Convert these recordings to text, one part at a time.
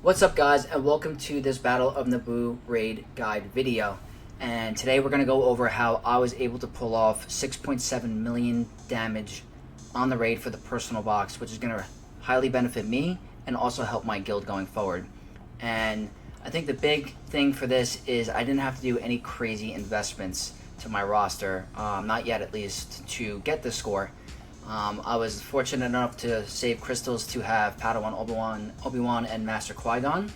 What's up guys, and welcome to this Battle of Naboo raid guide video. And today we're going to go over how I was able to pull off 6.7 million damage on the raid for the personal box, which is going to highly benefit me and also help my guild going forward. And I think the big thing for this is I didn't have to do any crazy investments to my roster, not yet at least, to get this score. I was fortunate enough to save crystals to have Padawan Obi Wan and Master Qui-Gon,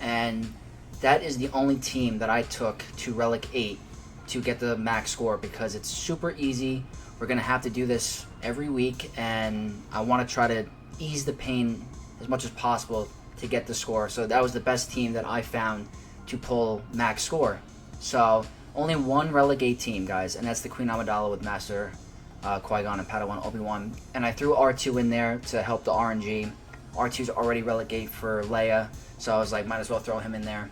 and that is the only team that I took to Relic 8 to get the max score because it's super easy. We're going to have to do this every week, and I want to try to ease the pain as much as possible to get the score. So that was the best team that I found to pull max score. So only one Relic 8 team, guys, and that's the Queen Amidala with Master Qui-Gon and Padawan Obi Wan, and I threw R2 in there to help the RNG. R2's already Relic 8 for Leia, so I was like, might as well throw him in there.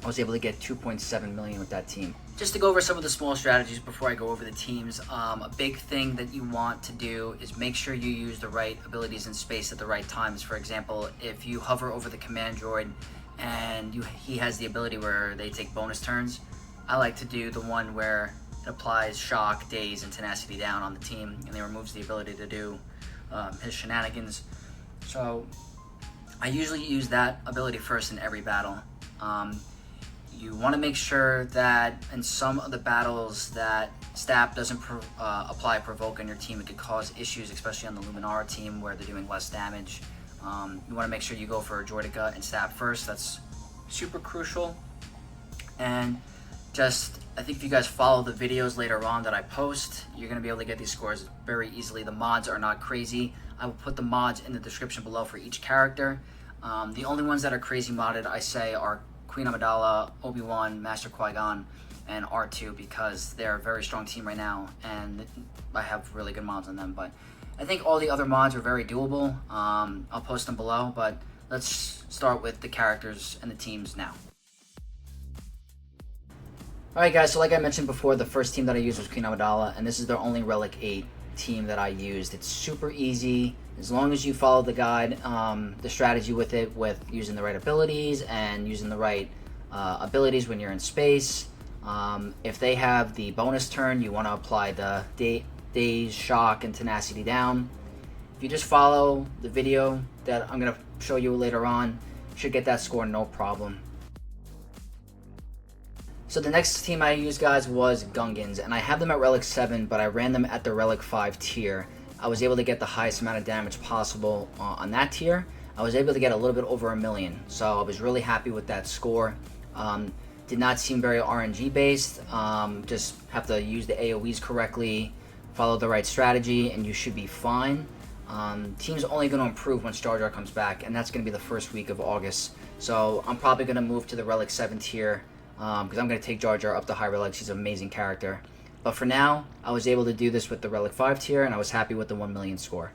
I was able to get 2.7 million with that team. Just to go over some of the small strategies before I go over the teams, a big thing that you want to do is make sure you use the right abilities in space at the right times. For example, if you hover over the command droid and he has the ability where they take bonus turns, I like to do the one where it applies shock, daze, and tenacity down on the team, and it removes the ability to do his shenanigans. So I usually use that ability first in every battle. You want to make sure that in some of the battles that stab doesn't apply provoke on your team. It could cause issues, especially on the Luminara team where they're doing less damage. You want to make sure you go for Droidica and stab first. That's super crucial. And just, I think if you guys follow the videos later on that I post, you're going to be able to get these scores very easily. The mods are not crazy. I will put the mods in the description below for each character. The only ones that are crazy modded, I say, are Queen Amidala, Obi Wan, Master Qui-Gon, and R2, because they're a very strong team right now, and I have really good mods on them. But I think all the other mods are very doable. I'll post them below, but let's start with the characters and the teams now. Alright guys, so like I mentioned before, the first team that I used was Queen Amidala, and this is their only Relic 8 team that I used. It's super easy, as long as you follow the guide, the strategy with it, with using the right abilities and using the right abilities when you're in space. If they have the bonus turn, you want to apply the daze, shock, and tenacity down. If you just follow the video that I'm going to show you later on, you should get that score no problem. So the next team I used, guys, was Gungans, and I have them at Relic 7, but I ran them at the Relic 5 tier. I was able to get the highest amount of damage possible on that tier. I was able to get a little bit over 1 million, so I was really happy with that score. Did not seem very RNG based, just have to use the AoEs correctly, follow the right strategy, and you should be fine. Team's only going to improve once Jar Jar comes back, and that's going to be the first week of August. So I'm probably going to move to the Relic 7 tier, because I'm going to take Jar Jar up to high relics. He's an amazing character. But for now, I was able to do this with the Relic 5 tier, and I was happy with the 1 million score.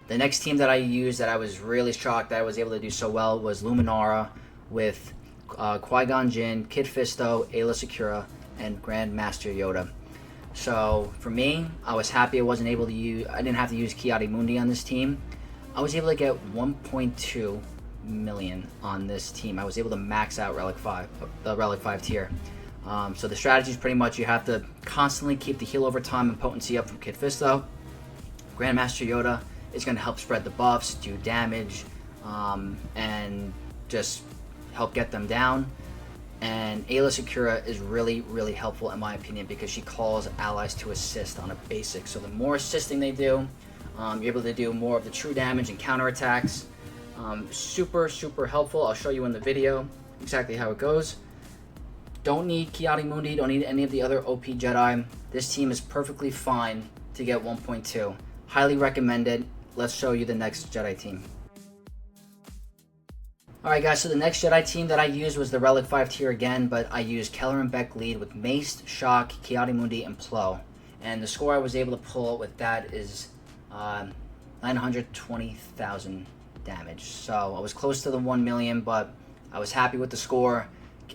The next team that I used that I was really shocked that I was able to do so well was Luminara with Qui-Gon Jinn, Kid Fisto, Aayla Secura, and Grand Master Yoda. So for me, I was happy I didn't have to use Ki-Adi-Mundi on this team. I was able to get 1.2 million on this team. I was able to max out the Relic 5 tier. So the strategy is pretty much you have to constantly keep the heal over time and potency up from Kid Fisto. Grandmaster Yoda is going to help spread the buffs, do damage, and just help get them down. And Aayla Secura is really, really helpful in my opinion because she calls allies to assist on a basic. So the more assisting they do, you're able to do more of the true damage and counterattacks. Super, super helpful. I'll show you in the video exactly how it goes. Don't need Ki-Adi-Mundi, don't need any of the other OP Jedi. This team is perfectly fine to get 1.2. Highly recommend it. Let's show you the next Jedi team. Alright guys, so the next Jedi team that I used was the Relic 5 tier again, but I used Kelleran Beq lead with Mace, Shock, Ki-Adi-Mundi, and Plo. And the score I was able to pull with that is 920,000 damage. So I was close to the 1 million, but I was happy with the score.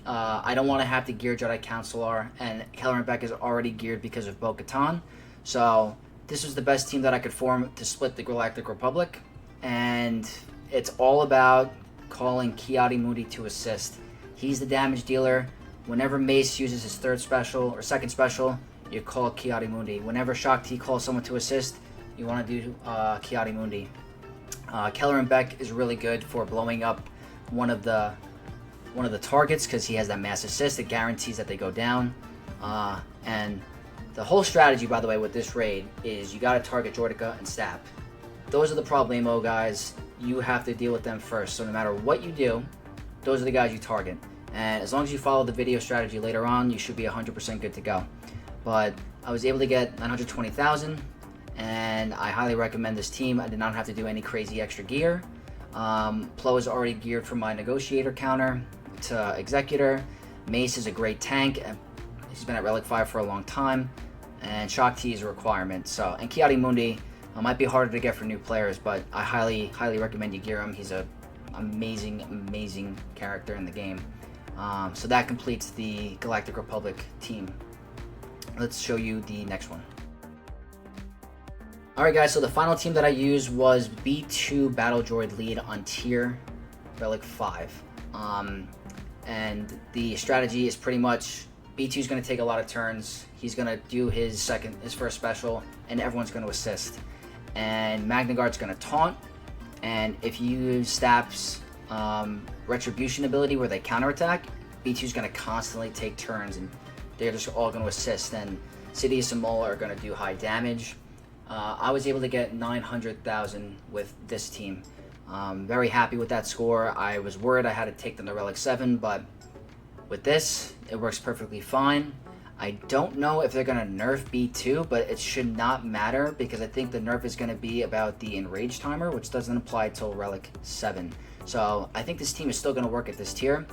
I don't want to have to gear Jedi Counselor, and Kelleran Beq is already geared because of Bo-Katan. So this was the best team that I could form to split the Galactic Republic, and it's all about calling Ki-Adi-Mundi to assist. He's the damage dealer. Whenever Mace uses his third special or second special, you call Ki-Adi-Mundi. Whenever Shaak Ti calls someone to assist, you want to do Ki-Adi-Mundi. Kelleran Beq is really good for blowing up one of the targets because he has that mass assist. It guarantees that they go down. And the whole strategy, by the way, with this raid is you got to target Jordica and Stap. Those are the problemo guys. You have to deal with them first. So no matter what you do, those are the guys you target. And as long as you follow the video strategy later on, you should be 100% good to go. But I was able to get 920,000, and I highly recommend this team. I did not have to do any crazy extra gear. Plo is already geared for my negotiator counter to executor. Mace is a great tank. He's been at Relic 5 for a long time, and Shaak Ti is a requirement. So, and Ki-Adi-Mundi might be harder to get for new players, but I highly recommend you gear him. He's a amazing character in the game. So that completes the Galactic Republic team. Let's show you the next one. Alright guys, so the final team that I used was B2 Battle Droid Lead on tier Relic 5. And the strategy is pretty much B2 is going to take a lot of turns. He's going to do his first special, and everyone's going to assist. And Magna Guard's going to taunt, and if you use Stap's Retribution ability where they counterattack, B2 is going to constantly take turns, and they're just all going to assist. And Sidious and Maul are going to do high damage. I was able to get 900,000 with this team. Very happy with that score. I was worried I had to take them to Relic 7, but with this, it works perfectly fine. I don't know if they're going to nerf B2, but it should not matter because I think the nerf is going to be about the Enrage timer, which doesn't apply till Relic 7. So I think this team is still going to work at this tier.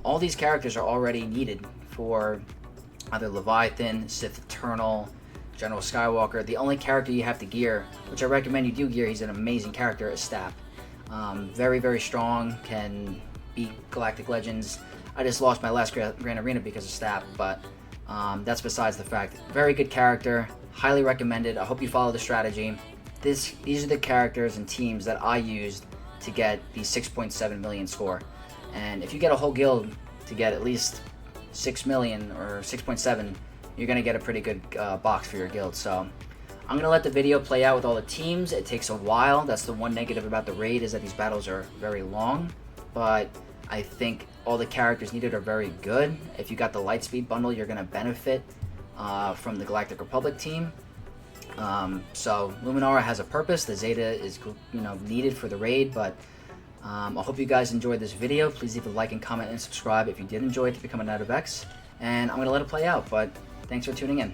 All these characters are already needed for either Leviathan, Sith Eternal, General Skywalker. The only character you have to gear, which I recommend you do gear, he's an amazing character, is Stap. Very strong, can beat Galactic Legends. I just lost my last Grand Arena because of Stap, but that's besides the fact. Very good character, highly recommended. I hope you follow the strategy. These are the characters and teams that I used to get the 6.7 million score. And if you get a whole guild to get at least 6 million or 6.7, you're going to get a pretty good box for your guild. So I'm going to let the video play out with all the teams. It takes a while. That's the one negative about the raid, is that these battles are very long. But I think all the characters needed are very good. If you got the Lightspeed bundle, you're going to benefit from the Galactic Republic team. So Luminara has a purpose. The Zeta is needed for the raid, but I hope you guys enjoyed this video. Please leave a like and comment and subscribe if you did enjoy it to become a Knight of X. And I'm going to let it play out, but thanks for tuning in.